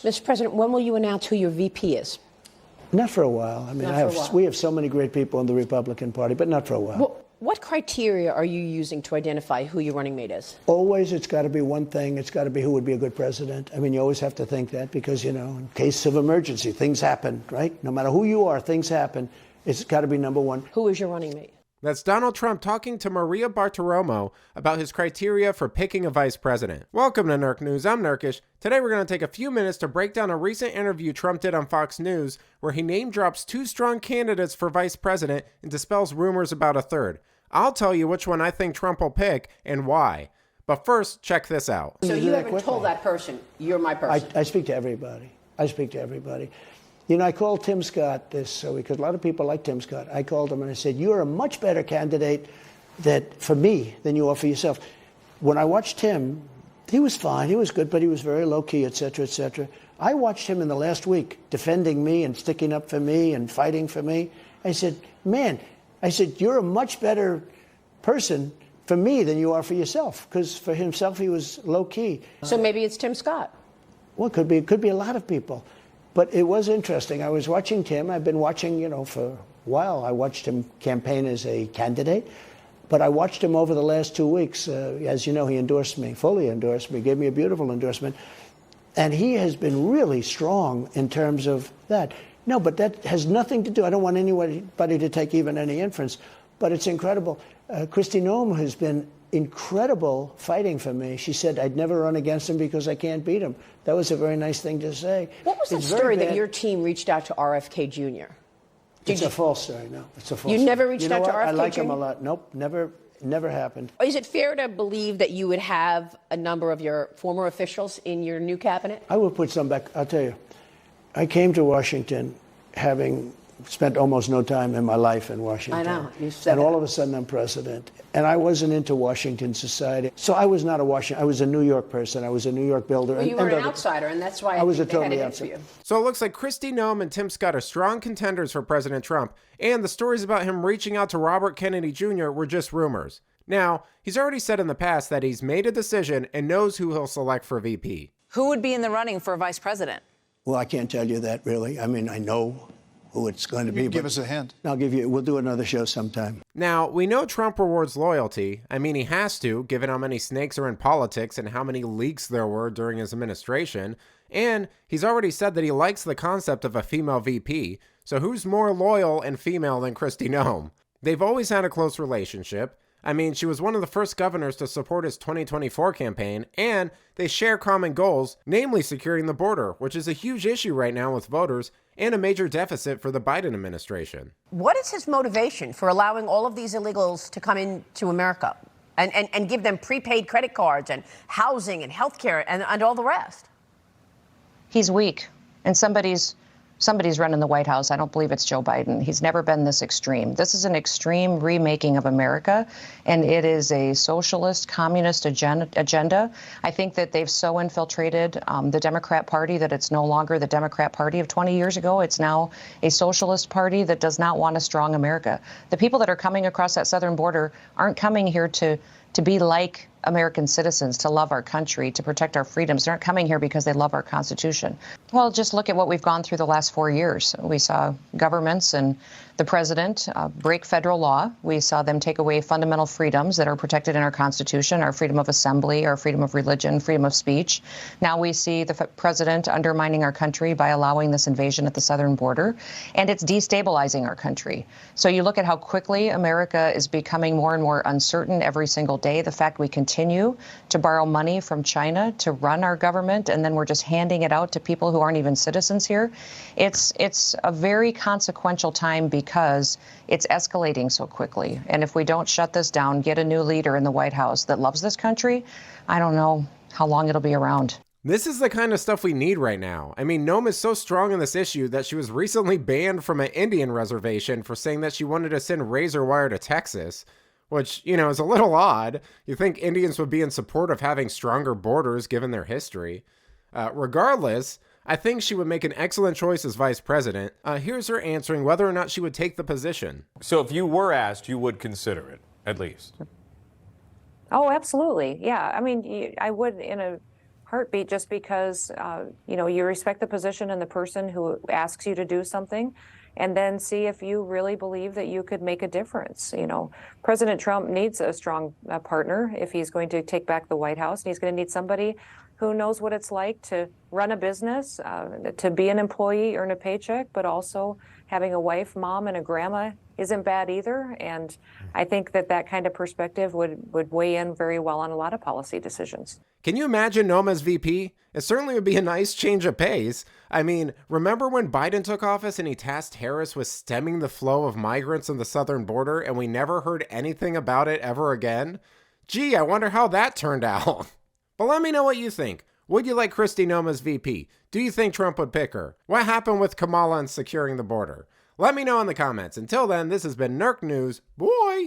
Yes. Mr. President, when will you announce who your VP is? Not for a while. I mean, we have so many great people in the Republican Party, but not for a while. Well, what criteria are you using to identify who your running mate is? Always, it's got to be one thing. It's got to be who would be a good president. I mean, you always have to think that because, you know, in case of emergency, things happen, right? No matter who you are, things happen. It's got to be number one. Who is your running mate? That's Donald Trump talking to Maria Bartiromo about his criteria for picking a vice president. Welcome to Nerk News. I'm Nerkish. Today we're going to take a few minutes to break down a recent interview Trump did on Fox News where he name drops two strong candidates for vice president and dispels rumors about a third. I'll tell you which one I think Trump will pick and why. But first, check this out. So you haven't told that person, you're my person? I speak to everybody. You know, I called Tim Scott because a lot of people like Tim Scott. I called him and I said, you're a much better candidate for me than you are for yourself. When I watched him, he was fine, he was good, but he was very low-key, et cetera, et cetera. I watched him in the last week defending me and sticking up for me and fighting for me. I said, man, you're a much better person for me than you are for yourself, because for himself, he was low-key. So maybe it's Tim Scott. Well, it could be a lot of people. But it was interesting. I was watching Tim. I've been watching, you know, for a while. I watched him campaign as a candidate. But I watched him over the last 2 weeks. As you know, he endorsed me, fully endorsed me, gave me a beautiful endorsement. And he has been really strong in terms of that. No, but that has nothing to do. I don't want anybody to take even any inference. But it's incredible. Kristi Noem has been incredible fighting for me. She said I'd never run against him because I can't beat him. That was a very nice thing to say. What was the story that your team reached out to RFK Jr.? It's a false story. No, it's a false story. You never reached out to RFK Jr.? I like him a lot. Nope, never happened. Is it fair to believe that you would have a number of your former officials in your new cabinet? I will put some back. I'll tell you. I came to Washington having spent almost no time in my life in Washington. I know. You said and all of a sudden I'm president. And I wasn't into Washington society. So I was not a Washington. I was a New York person. I was a New York builder. Well, you were an outsider, and that's why I was a total outsider. So it looks like Kristi Noem and Tim Scott are strong contenders for President Trump, and the stories about him reaching out to Robert Kennedy Jr. were just rumors. Now, he's already said in the past that he's made a decision and knows who he'll select for VP. Who would be in the running for vice president? Well, I can't tell you that, really. I mean, I know who it's going to be. Give us a hint. We'll do another show sometime. Now, we know Trump rewards loyalty. I mean, he has to, given how many snakes are in politics and how many leaks there were during his administration. And he's already said that he likes the concept of a female VP. So who's more loyal and female than Kristi Noem? They've always had a close relationship. I mean, she was one of the first governors to support his 2024 campaign, and they share common goals, namely securing the border, which is a huge issue right now with voters and a major deficit for the Biden administration. What is his motivation for allowing all of these illegals to come into America and give them prepaid credit cards and housing and health care and all the rest? He's weak, and somebody's running the White House. I don't believe it's Joe Biden. He's never been this extreme. This is an extreme remaking of America, and it is a socialist, communist agenda. I think that they've so infiltrated the Democrat Party that it's no longer the Democrat Party of 20 years ago. It's now a socialist party that does not want a strong America. The people that are coming across that southern border aren't coming here to be like American citizens, to love our country, to protect our freedoms. They're not coming here because they love our Constitution. Well, just look at what we've gone through the last 4 years. We saw governments and the president break federal law. We saw them take away fundamental freedoms that are protected in our Constitution, our freedom of assembly, our freedom of religion, freedom of speech. Now we see the president undermining our country by allowing this invasion at the southern border, and it's destabilizing our country. So you look at how quickly America is becoming more and more uncertain every single day. The fact we continue to borrow money from China to run our government, and then we're just handing it out to people who aren't even citizens here. It's a very consequential time because it's escalating so quickly. And if we don't shut this down, get a new leader in the White House that loves this country, I don't know how long it'll be around. This is the kind of stuff we need right now. I mean, Noem is so strong in this issue that she was recently banned from an Indian reservation for saying that she wanted to send razor wire to Texas, which, you know, is a little odd. You think Indians would be in support of having stronger borders given their history. Regardless, I think she would make an excellent choice as vice president. Here's her answering whether or not she would take the position. So if you were asked, you would consider it, at least? Oh, absolutely. Yeah. I mean, I would in a heartbeat, just because, you respect the position and the person who asks you to do something, and then see if you really believe that you could make a difference. President Trump needs a strong partner if he's going to take back the White House, and he's going to need somebody who knows what it's like to run a business, to be an employee, earn a paycheck, but also having a wife, mom, and a grandma isn't bad either. And I think that kind of perspective would weigh in very well on a lot of policy decisions. Can you imagine Noem as VP? It certainly would be a nice change of pace. I mean, remember when Biden took office and he tasked Harris with stemming the flow of migrants on the southern border, and we never heard anything about it ever again? Gee, I wonder how that turned out. But let me know what you think. Would you like Kristi Noem as VP? Do you think Trump would pick her? What happened with Kamala and securing the border? Let me know in the comments. Until then, this has been Nerk News. Boy!